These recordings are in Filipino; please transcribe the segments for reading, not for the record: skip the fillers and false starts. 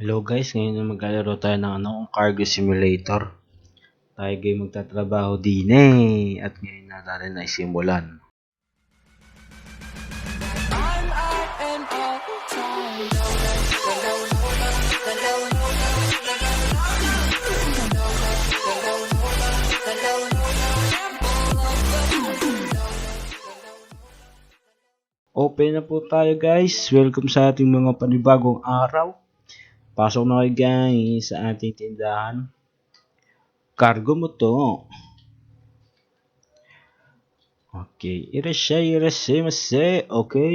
Hello guys, ngayon na maglalaro tayo ng Cargo Simulator. Tayo ay magtatrabaho din at ngayon na natin ay simulan. Open na po tayo guys. Welcome sa ating mga panibagong araw. Pasok na kayo guys sa ating tindahan. Cargo mo to. Okay. Irashay. Okay.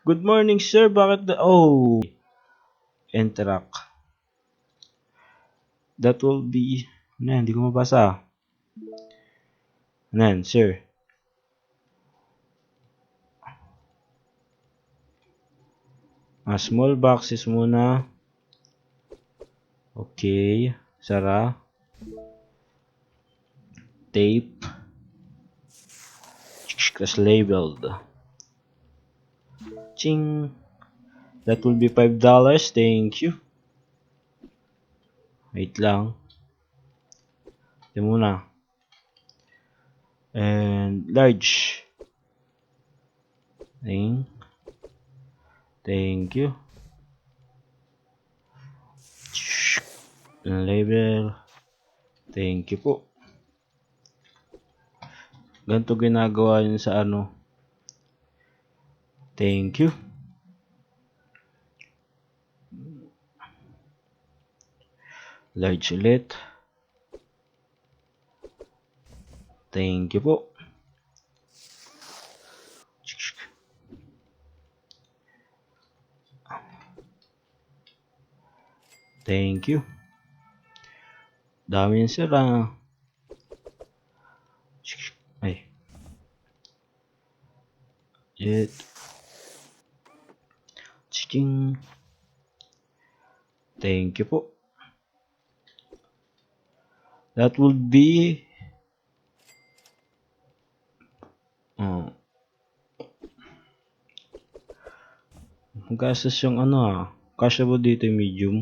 Good morning sir. Bakit na? Oh. Interact. That will be. Hindi ko mabasa. Sir. Small boxes muna. Okay. Sara. Tape. Crash labeled. Ching. That will be $5. Thank you. Wait lang. Ito muna. And large. Thank you. Label. Thank you po. Ganito ginagawa yun sa ano. Thank you. Large ulit. Thank you po. Thank you. Dami yan sir Ay. Jet. Ching. Thank you po. That would be gastos yung kasya po dito yung medium.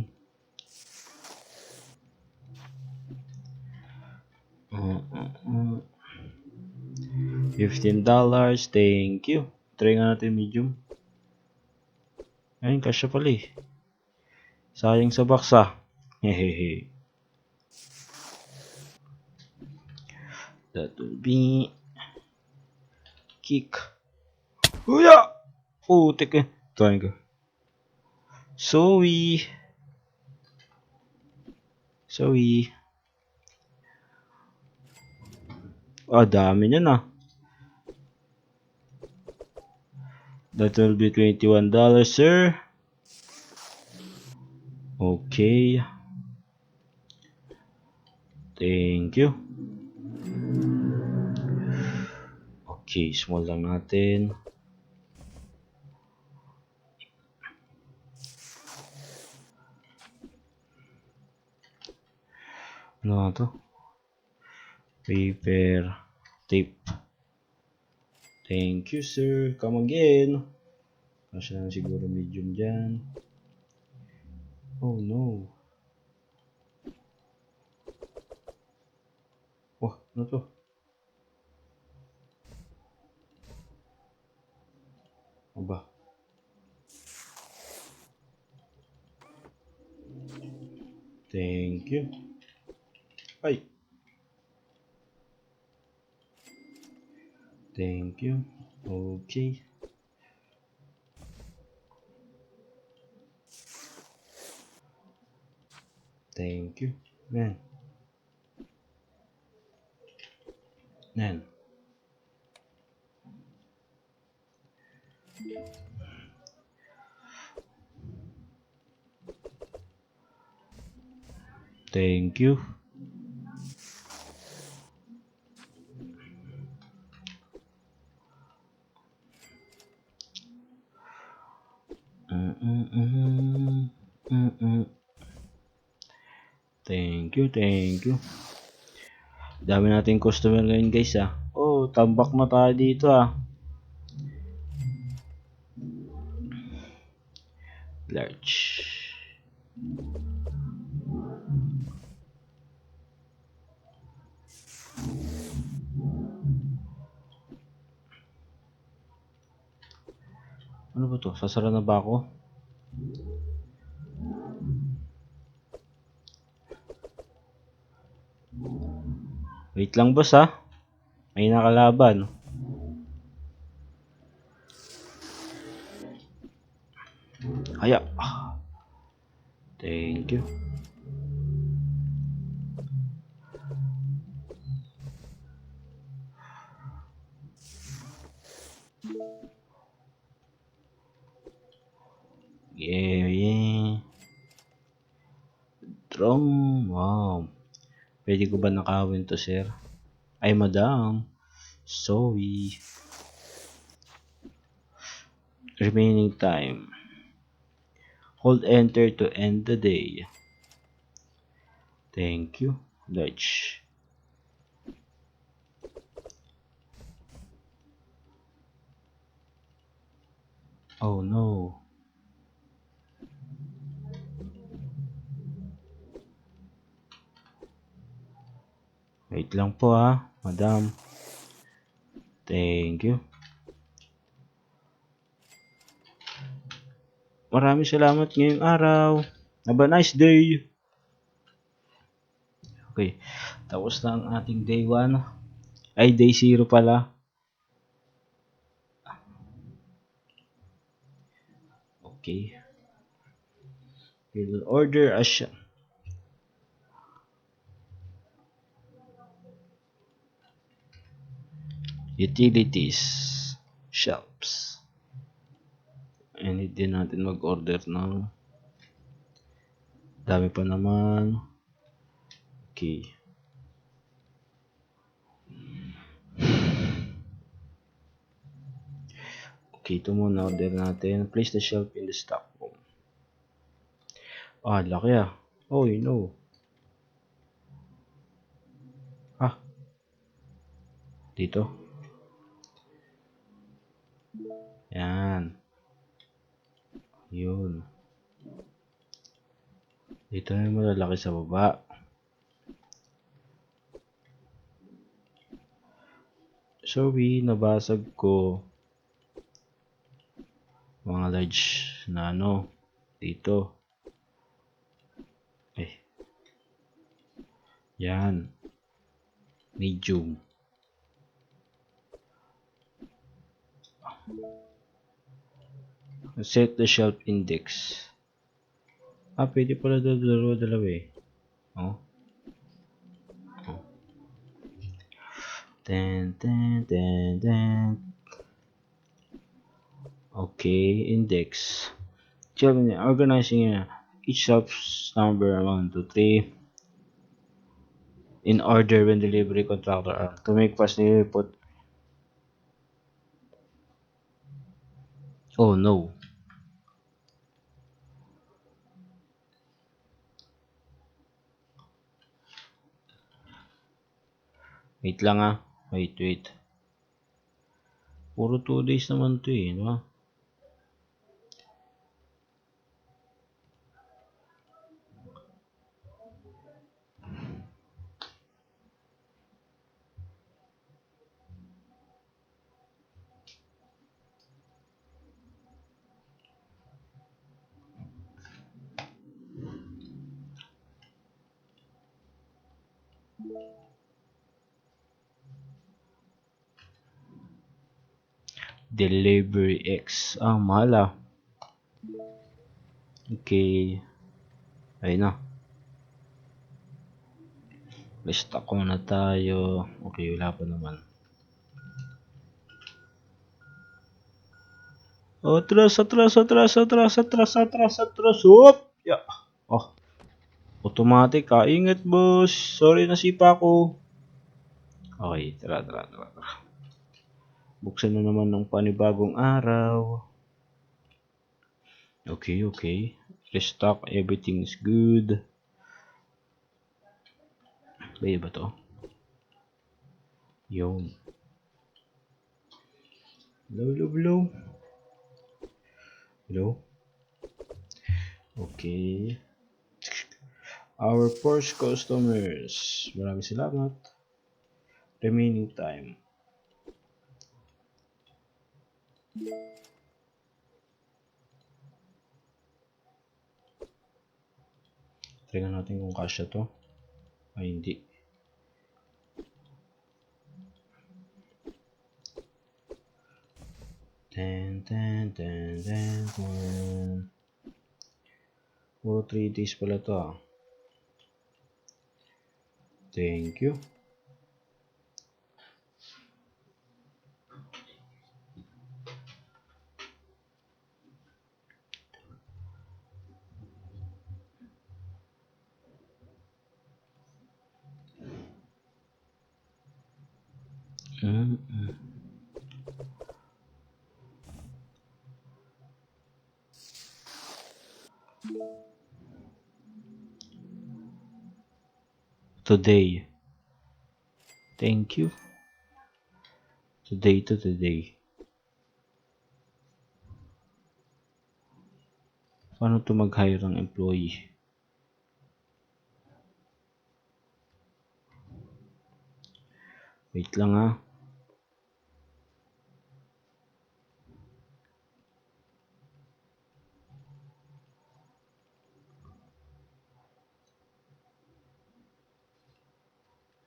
$15. Thank you. Try nga natin medium. Ayun, kasya pala eh. Sayang sa box Hehehe. That will be kick. Uya! Putik Triangle. Sorry. Dami niyan That will be $21, sir. Okay. Thank you. Okay, small lang natin. Ano to? Paper, tape. Thank you, sir. Come again. Kasi lang siguro medium dyan. Oh, no. Oh, ano to? Aba. Thank you. Ay. Thank you. Okay. Thank you. Man. Thank you. Thank you. Dami nating customer ngayon guys Oh, tambak na tayo dito Large. Ano ba to? Sasara na ba ako? Wait lang boss ha. May nakalaban. Kaya. Thank you. Yeah. Strong. Wow. Pwede ko ba nakawin to, sir? Ay, madam. Sorry. Remaining time. Hold enter to end the day. Thank you. Dutch. Oh no. Wait lang po ha, madam. Thank you. Maraming salamat ngayong araw. Have a nice day. Okay. Tapos na ang ating day 1. Ay, day 0 pala. Okay. We will order a utilities shelves. And hindi natin mag-order ng dami pa naman. Okay. Okay, ito muna order natin. Place the shelf in the stock room. Ah, laki ah. Oh, you know. Ah. Dito. Yan. Yun. Dito na yung malalaki sa baba. Sorry, nabasag ko. Mga large na ano. Dito. Eh. Yan. Medium. Set the shelf index. Ah, pwede pala dalawa eh. Oh. Oh. Ten. Okay, index. Organizing each shelf's number 1 to 3 in order when delivery contractor to make fast delivery put. Oh no. Wait lang ah. Wait. Puro 2 days naman to eh, di ba? Delivery X. Ah, mahal ah. Okay. Ayun na. Restock muna tayo. Okay, wala pa naman. Oh, atras. Op! Yeah. Oh, automatic ah. Ingat boss. Sorry nasipa ko. Okay, tara. Buksan na naman ng panibagong araw. Okay. Restock, everything's good. Pwede ba to? Yun. Hello? Okay. Our first customers. Maraming salamat. Remaining time. Tingnan natin kung kasya to. Ay, hindi. Puro 3 days pala to ah. Thank you. Today. Thank you. Today to today. Paano to mag-hire ng employee? Wait lang ah.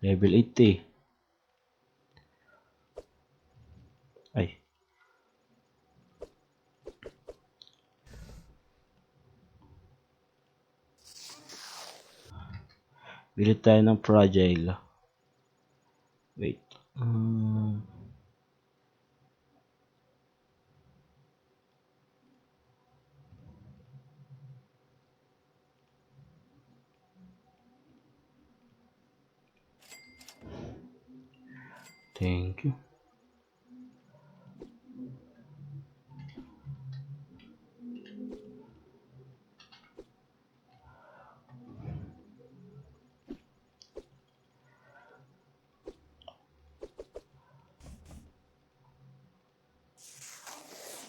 Level 8 eh. Ay. Bili tayo ng fragile. Wait. Thank you.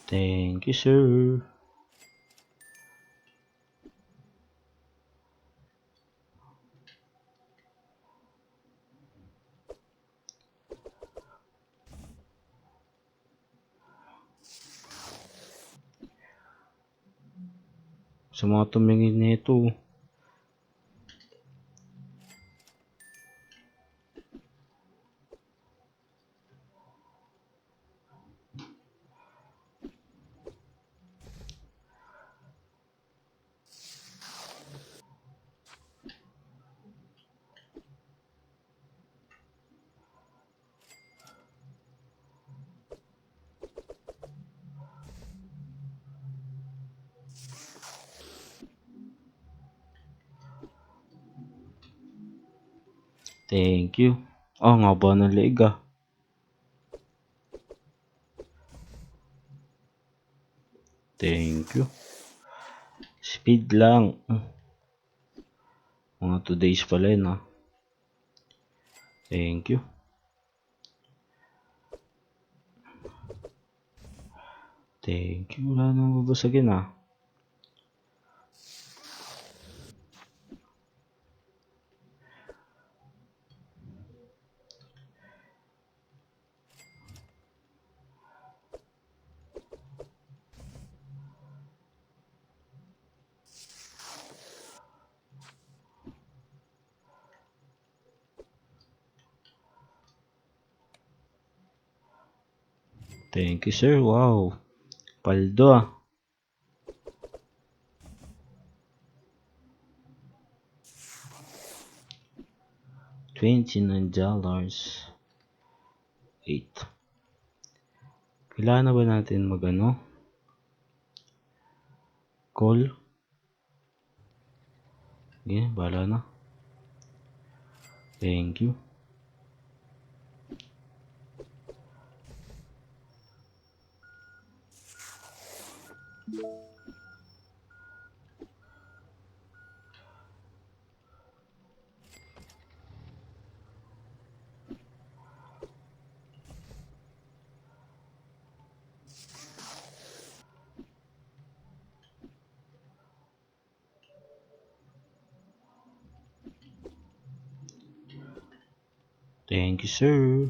Thank you, sir. Sa mga tumingin nito. Thank you. Oh, nga ba ng leeg ah. Thank you. Speed lang. Mga 2 days pala yun ah. Thank you. Thank you. Wala nang babasagin ah. Thank you, sir. Wow. Paldo ah. $29. 8. Kailangan na ba natin mag-ano? Call? Yeah, bahala na. Thank you. Thank you, sir.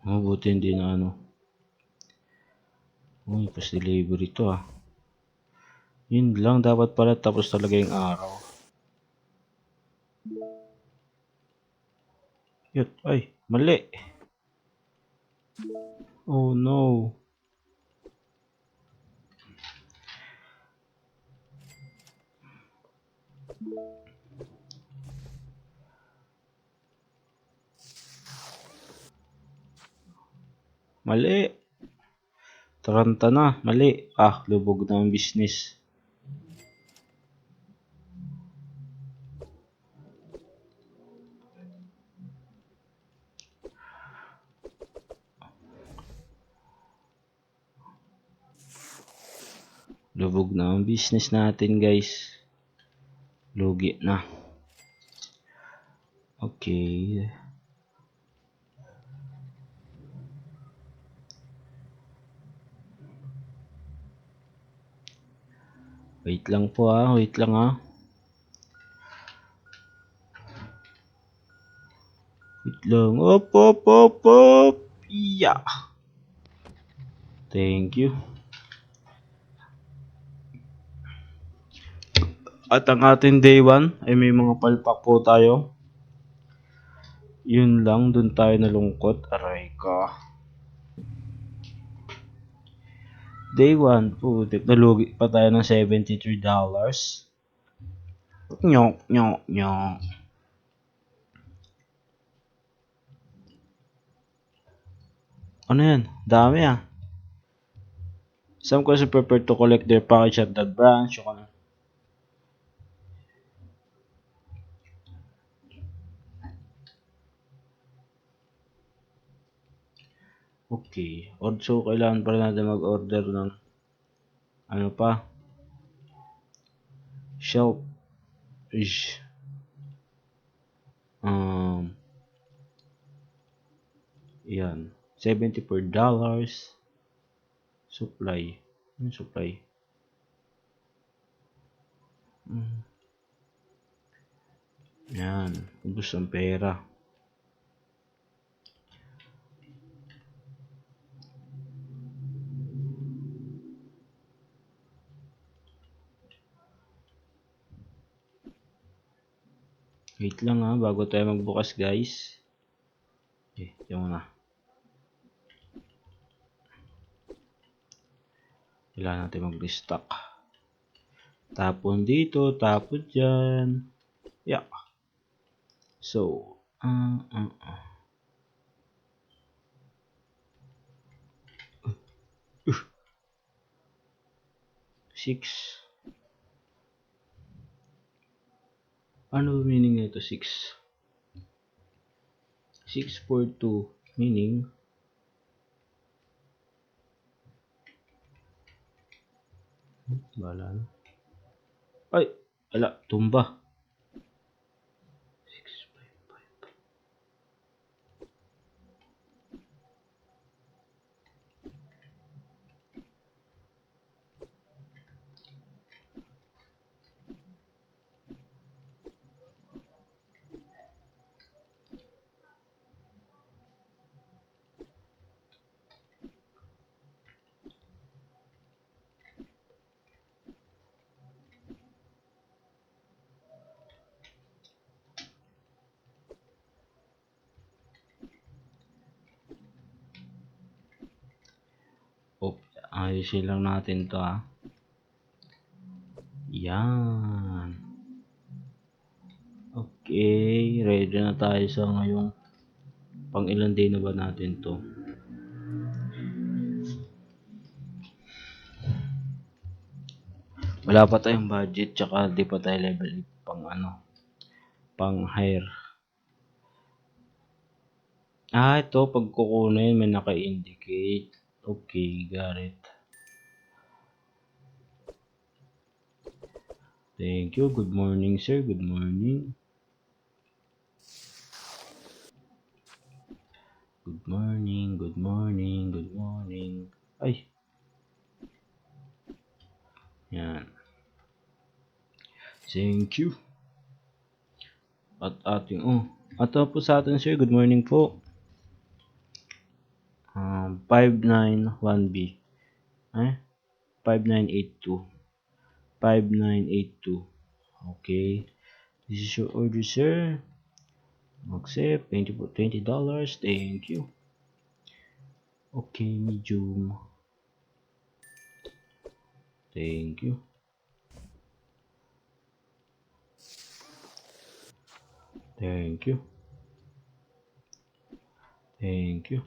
Mabuti hindi na ano. Uy, post delivery to ah. Yun lang, dapat pala tapos talaga yung araw. Yun, ay, mali. Oh no. Mali. Taranta na, mali. Ah, lubog na ang business. Lubog na ang business natin, guys. Lugi na. Okay. Wait lang po ah, wait lang ah. Wait lang. Op, op, op, op. Yeah. Thank you. At ang ating day 1 ay may mga palpak po tayo. Yun lang, dun tayo nalungkot. Aray ka. Day 1 po, nalugi pa tayo ng $73. Nyok, nyok, nyok. Ano yan? Dami ah. Some customers prefer to collect their package at that branch. Okay. Also, kailangan pa rin natin mag-order ng ano pa? Shelf. Yan. $74. Supply. Ano supply? Yan. Ubus ang pera. Wait lang ha, bago tayo magbukas guys. Okay, yan muna. Kailangan natin mag-restock. Tapon dito, tapon dyan. Yeah. So, 6. Ano meaning nito 6? 642 meaning bala na. Ay, ala, tumba. 655. Oh, ayusin lang natin to ha. Yan. Okay, ready na tayo sa ngayong pang ilang day na ba natin to. Wala pa tayong budget tsaka di pa tayo level 8 pang ano, pang hire. Ito pag kukunin may naka-indicate. Okay, got it. Thank you. Good morning, sir. Good morning. Good morning, good morning, good morning. Ay. Yan. Thank you. At ating, ato po sa atin, sir. Good morning po. 591B. Eh? 5982. 5982. Okay. This is your order, sir. Accept. $20. Thank you. Okay, medium. Thank you. Thank you. Thank you.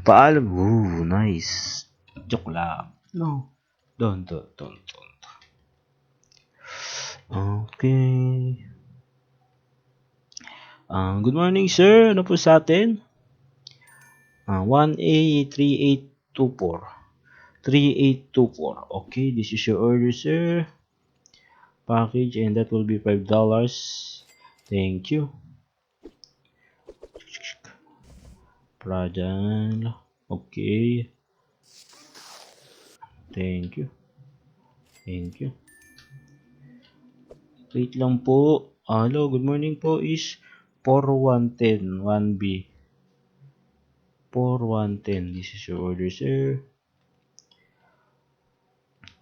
Paalam. Ooh, nice. Joke lang. No. Don't. Okay. Good morning, sir. Ano po sa atin? 1A3824. 3824. Okay, this is your order, sir. Package, and that will be $5. Thank you. Fragile. Okay. Thank you. Thank you. Wait lang po. Hello, good morning po is 4110 1B. 4110. This is your order, sir.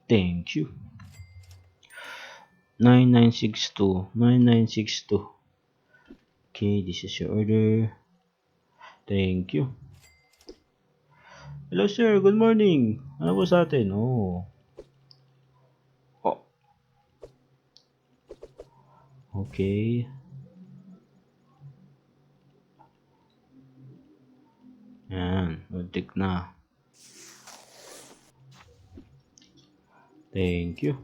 Thank you. 9962. 9962. Okay, this is your order. Thank you. Hello, sir. Good morning. Ano po sa atin? Oh. Okay. Yan. Muntik na. Thank you.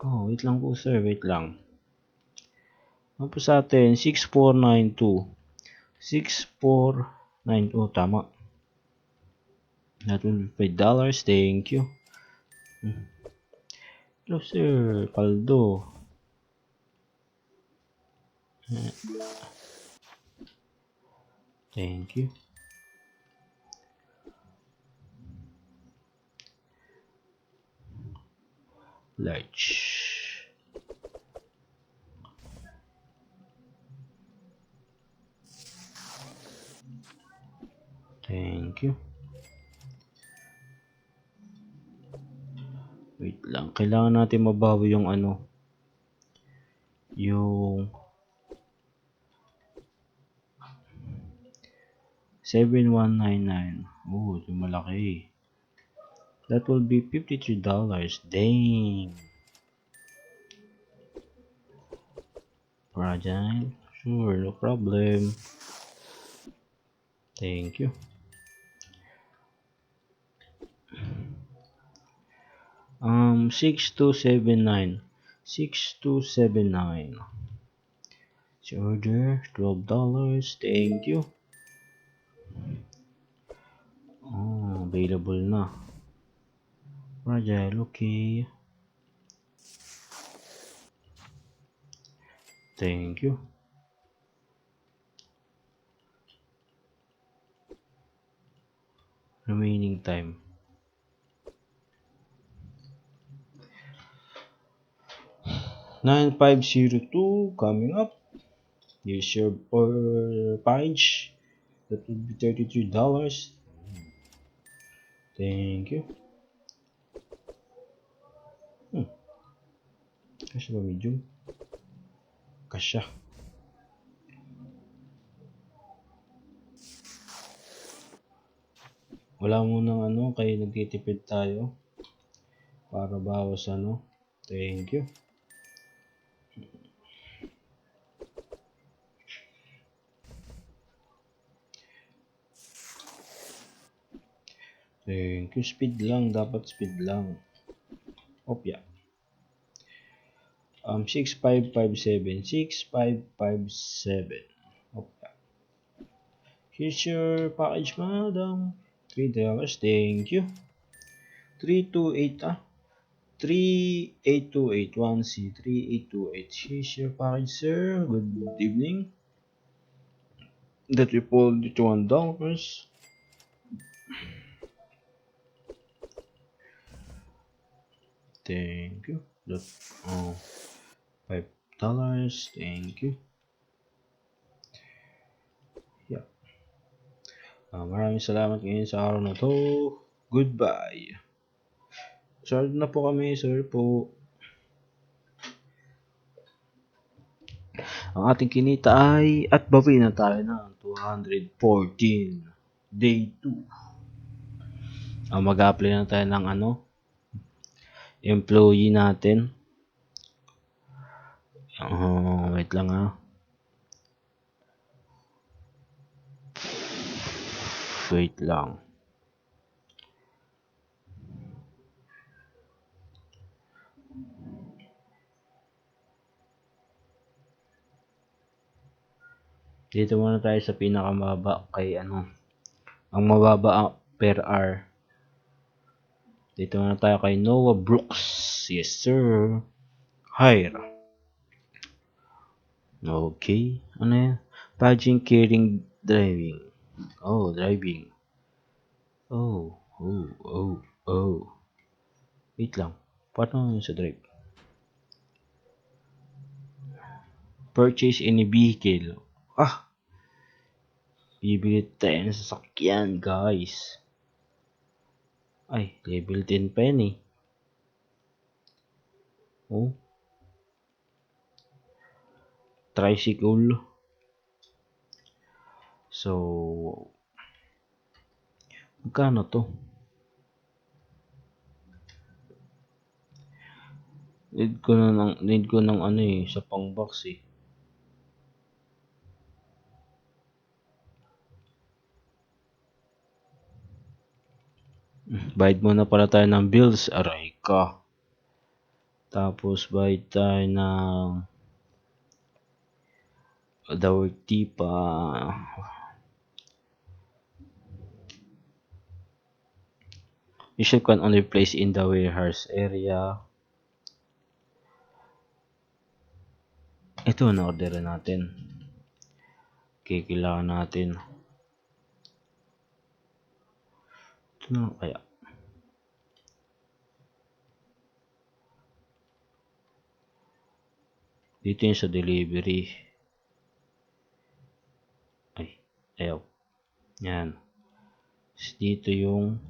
Oh, wait lang po, sir. Wait lang. Ano po sa atin? 6492. 6492. Oh, tama. That will be $5. Thank you. Hello, sir. Paldo. Thank you. Large. Thank you. Wait lang. Kailangan natin mabawi yung ano. Yung 7199. Oh, yung malaki. That will be $53. Dang. Fragile. Sure, no problem. Thank you. 6279. 6279. Order $12. Thank you. Oh, available na. Fragile, okay. Thank you. Remaining time. $9502 coming up. Here's your order package. That will be $33. Thank you. Kasya ba medium? Kasya. Wala munang ano, kaya nagtitipid tayo. Para bawas ano. Thank you. Thank you. Speed lang. Dapat speed lang. Opya. 6557. 6557. Opya. Here's your package, madam. $3. Thank you. 328 3828 1C 3828. Here's your package, sir. Good evening. That we pulled $21. Thank you. That $5. Thank you. Yeah. Maraming salamat ngayon sa araw na to. Goodbye. Sorry na po kami, sorry po. Ang ating kinita ay at bawi na tayo ng 214 day 2. Mag-apply na tayo ng employee natin. Wait lang wait lang. Dito muna tayo sa pinakamababa kay ang mababa per hour. Dito muna tayo kay Noah Brooks. Yes sir. Hire. Okay. Ano yan? Paging caring driving. Driving. Oh. Wait lang. Paano sa drive? Purchase any vehicle. Bibili tayo ng sasakyan, guys. Ay, level 10 pa yan eh. Tricycle. So, magkano to? Need ko ng sa pang box eh. Bayad muna pala tayo ng bills, aray ka. Tapos bayad tayo ng dawati pa. You can only place in the warehouse area. Ito na order natin. Okay, kailangan natin. Ito na kaya. Dito yung sa delivery. Ay, ayaw. Yan. Dito yung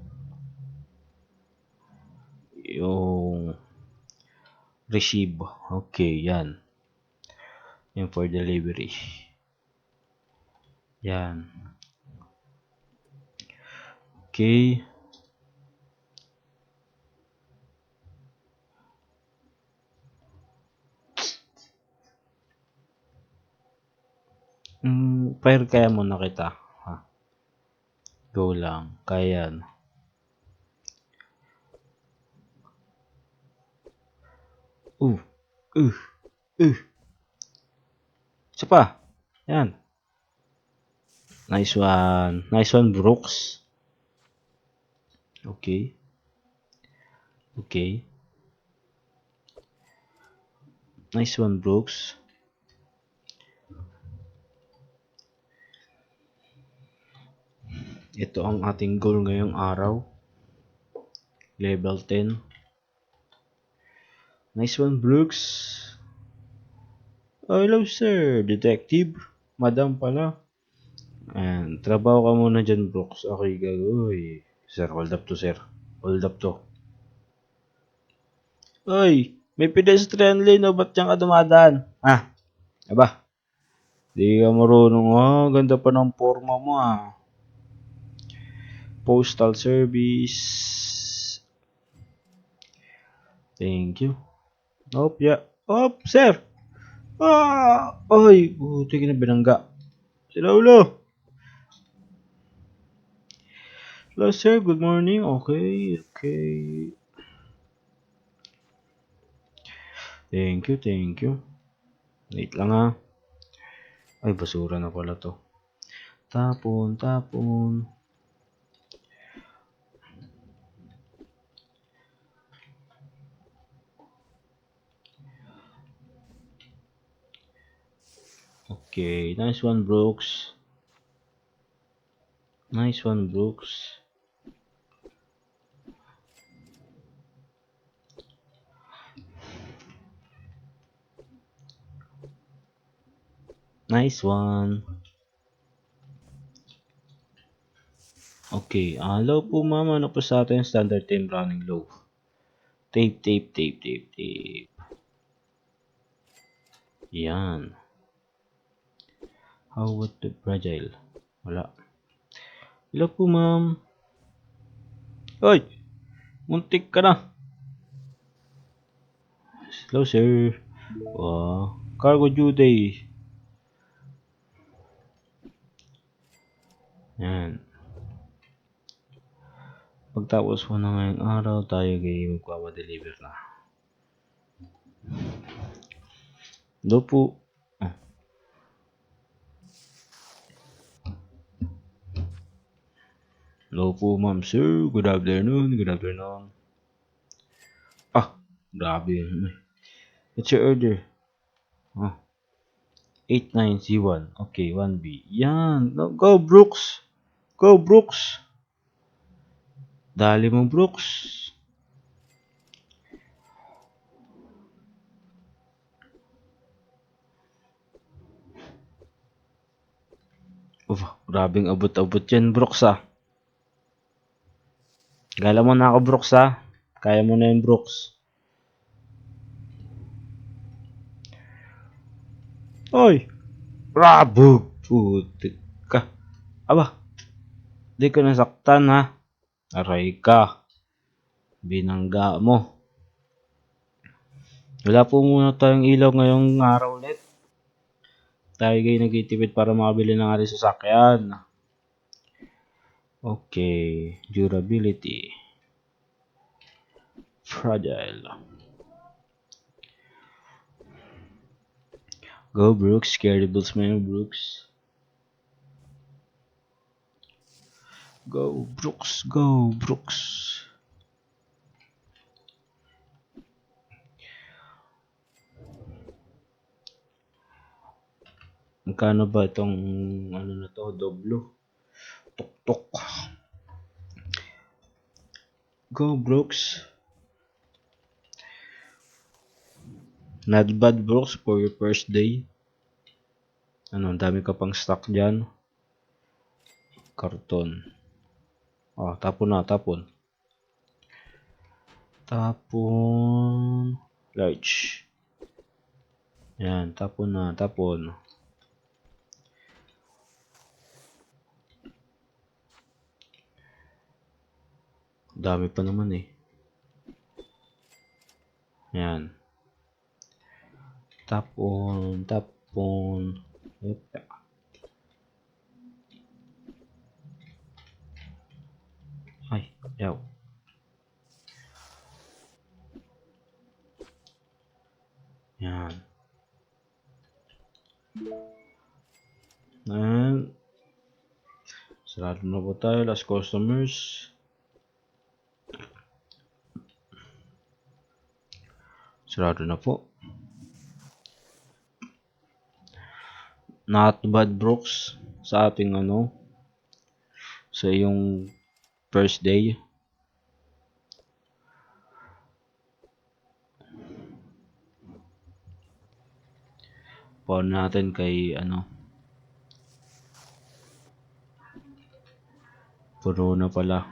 receive. Okay, yan. Yan for delivery. Yan. Okay. Fire kaya muna kita. Go lang. Kaya yan. Isa pa. Yan. Nice one. Nice one, Brooks. Okay. Nice one, Brooks. Ito ang ating goal ngayong araw. Level 10. Nice one, Brooks. Hello, sir. Detective. Madam pala. Ayan. Trabaho ka muna dyan, Brooks. Okay, gagawin. Sir, hold up to, sir. Hold up to. Oy, may pedestrian lane o ba't dyan ka dumadaan? Aba. Di ka marunong ganda pa ng forma mo Postal service. Thank you. Sir. Ay, buti ka na binangga. Sila ulo. Hello, sir. Good morning. Okay. Thank you. Wait lang Ay, basura na pala to. Tapon. Okay, nice one, Brooks. Nice one, Brooks. Nice one. Okay, low po ma'am, ano po sa atin? Standard time running low. Tape. Yan. How about the fragile? Wala. Hello po ma'am. Hoy! Muntik ka na. Hello sir. Cargo due day. Yan. Pagtapos po na ngayong araw, tayo ay magpapadeliver na. Hello po. Hello po ma'am sir. Good afternoon. Grabe. What's your order? 89C1. Okay, 1B. Yan. No, go Brooks. Dali mo Brooks. Grabing abot-abot yan Brooks Gala mo na ako Brooks Kaya mo na yung Brooks. Oy! Bravo! Putik ka. Aba, di ka nasaktan Aray ka. Binangga mo. Wala po muna tayong ilaw ngayong araw ulit. Tayo kayo nagtitipid para makabili ng ating sasakyan. Okay, durability. Fragile. Go Brooks, carry bills mo Brooks. Go Brooks. Magkano ba itong ano na to, doblo? Tok. Go Brooks. Not bad Brooks for your first day. Ang dami ka pang stock dyan. Karton. Tapon. Large. Yan, tapon. Dami pa naman Yan. Tapon. Ay, yaw. Yan. And sarado na po tayo. Last customers. Sarado na po. Not bad Brooks sa ating sa iyong first day. Paano natin kay puno na pala.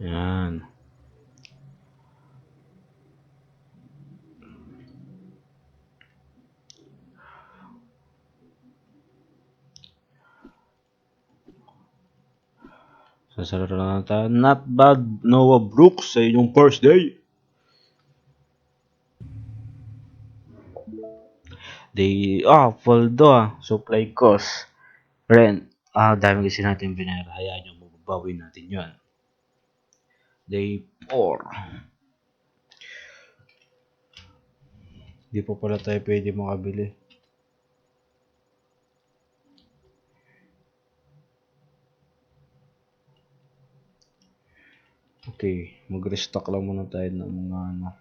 Yan. Sasarado na tayo. Not bad Noah Brooks sa inyong first day. Poldo supply cost. Rent. Dami kasi natin binayar. Hayaan nyo, mababawin natin yun. Day 4. Di pa pala tayo pwede makabili. Okay, mag-restock lang muna tayo ng mga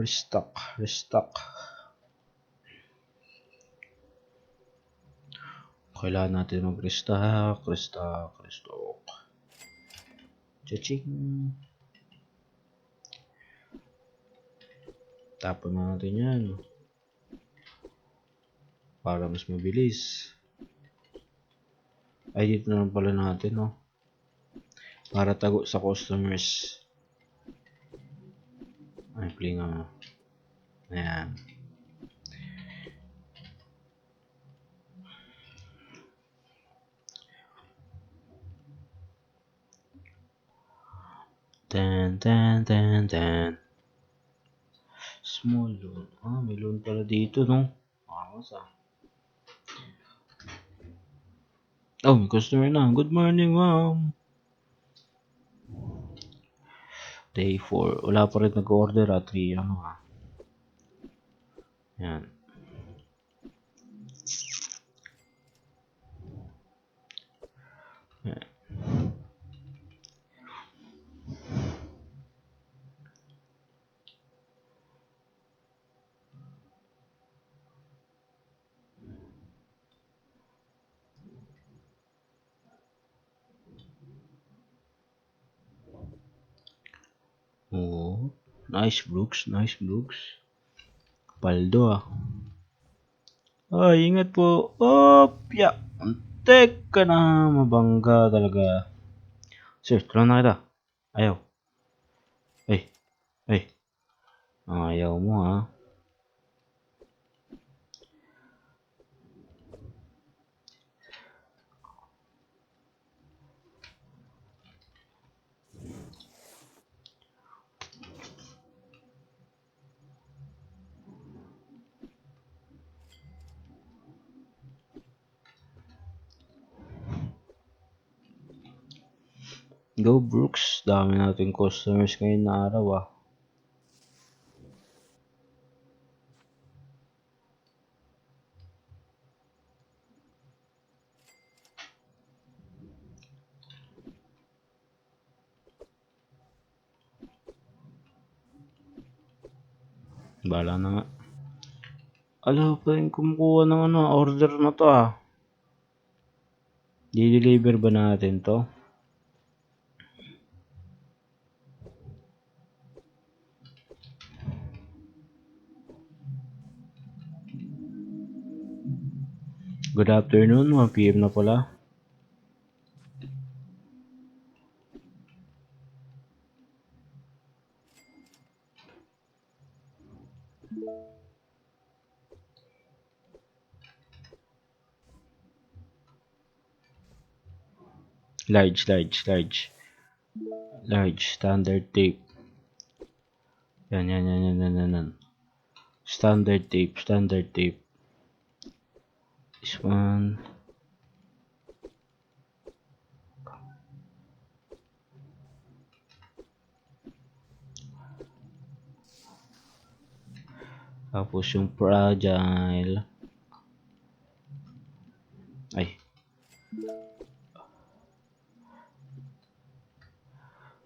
Restock. Kailangan natin mag-restock. Cha-ching. Tapon na natin yan. Para mas mabilis. Ay, dito na lang pala natin, no? Para tago sa customers. Ay, play nga. Ayan. Tan. Small loan. May loan pala dito, no? Angas ah. Oh, may customer na. Good morning, ma'am. Day 4. Wala pa rin nag-order 3 ano ah. Yan. Yan. Oh, nice Brooks. Paldo ah. Ay, ingat po. Opya. Antek ka na. Mabangga talaga. Sir, tulungan na kita. Ayaw. Ay. Ayaw mo ha. Go Brooks. Dami nating customers ngayon na araw ah. Bala na nga. Alam pa rin kumukuha ng order na to ah. Di-deliver ba natin to? Good afternoon, 1 PM na pala. Large, standard tape. Yan. Standard tape. This one. Tapos yung fragile. Ay.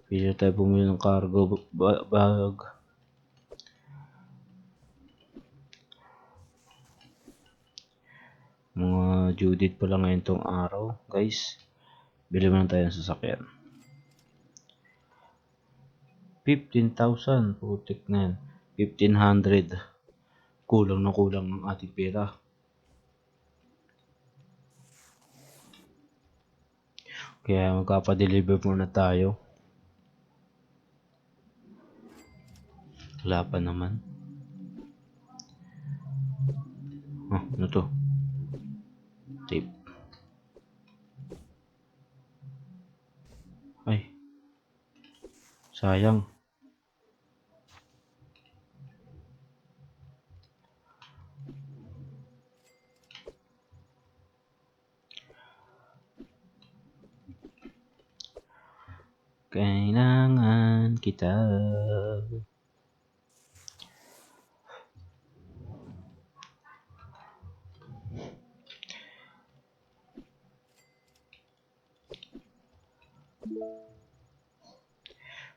Pwede tayo bumili ng cargo bag. Mga Judith pa lang ngayon tong araw. Guys, bili mo lang tayo ng sasakyan. 15,000. Putik na yan. 1,500. Kulang ang ating pera. Kaya magpapadeliver muna tayo. Wala pa naman. Ano to? Tape. Ay. Sayang. Kailangan kita.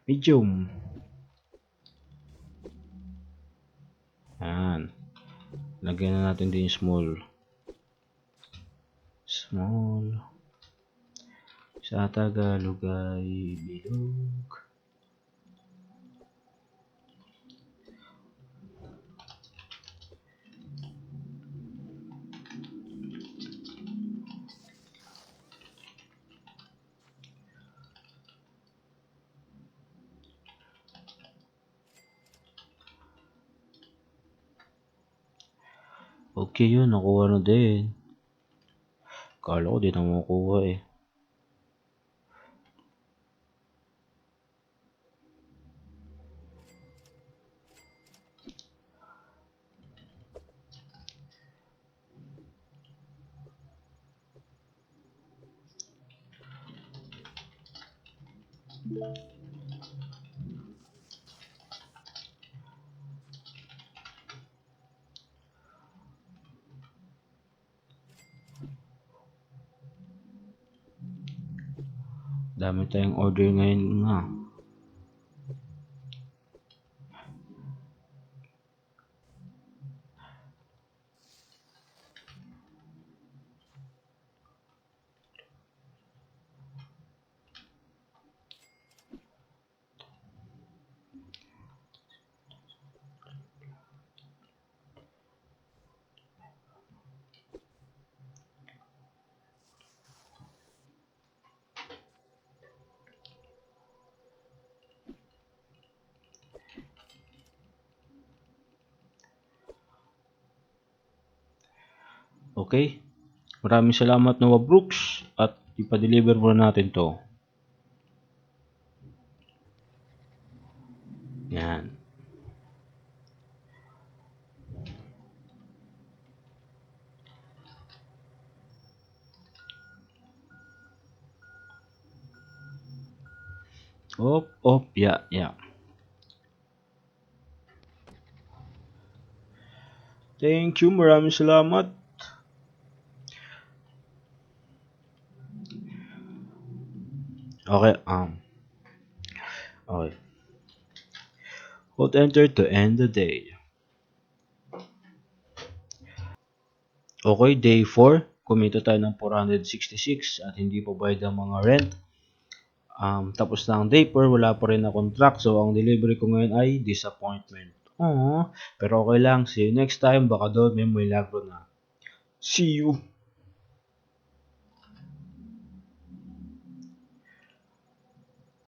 Medium. Yan. Lagyan na natin din small. Sa Tagalog ay bilog. Okay yun, nakuha na din. Kala ko di na makuha eh. Dami tayong order ngayon nga. Okay. Maraming salamat Noah Brooks at ipa-deliver mo natin to. Yan. Yeah. Thank you, maraming salamat. Okay, okay. Hold enter to end the day. Okay, day 4. Kumita tayo ng 466 at hindi pa bayad ang mga rent. Tapos na ang day 4, wala pa rin na contract. So, ang delivery ko ngayon ay disappointment. Pero okay lang. See you next time. Baka doon may milagro na. See you!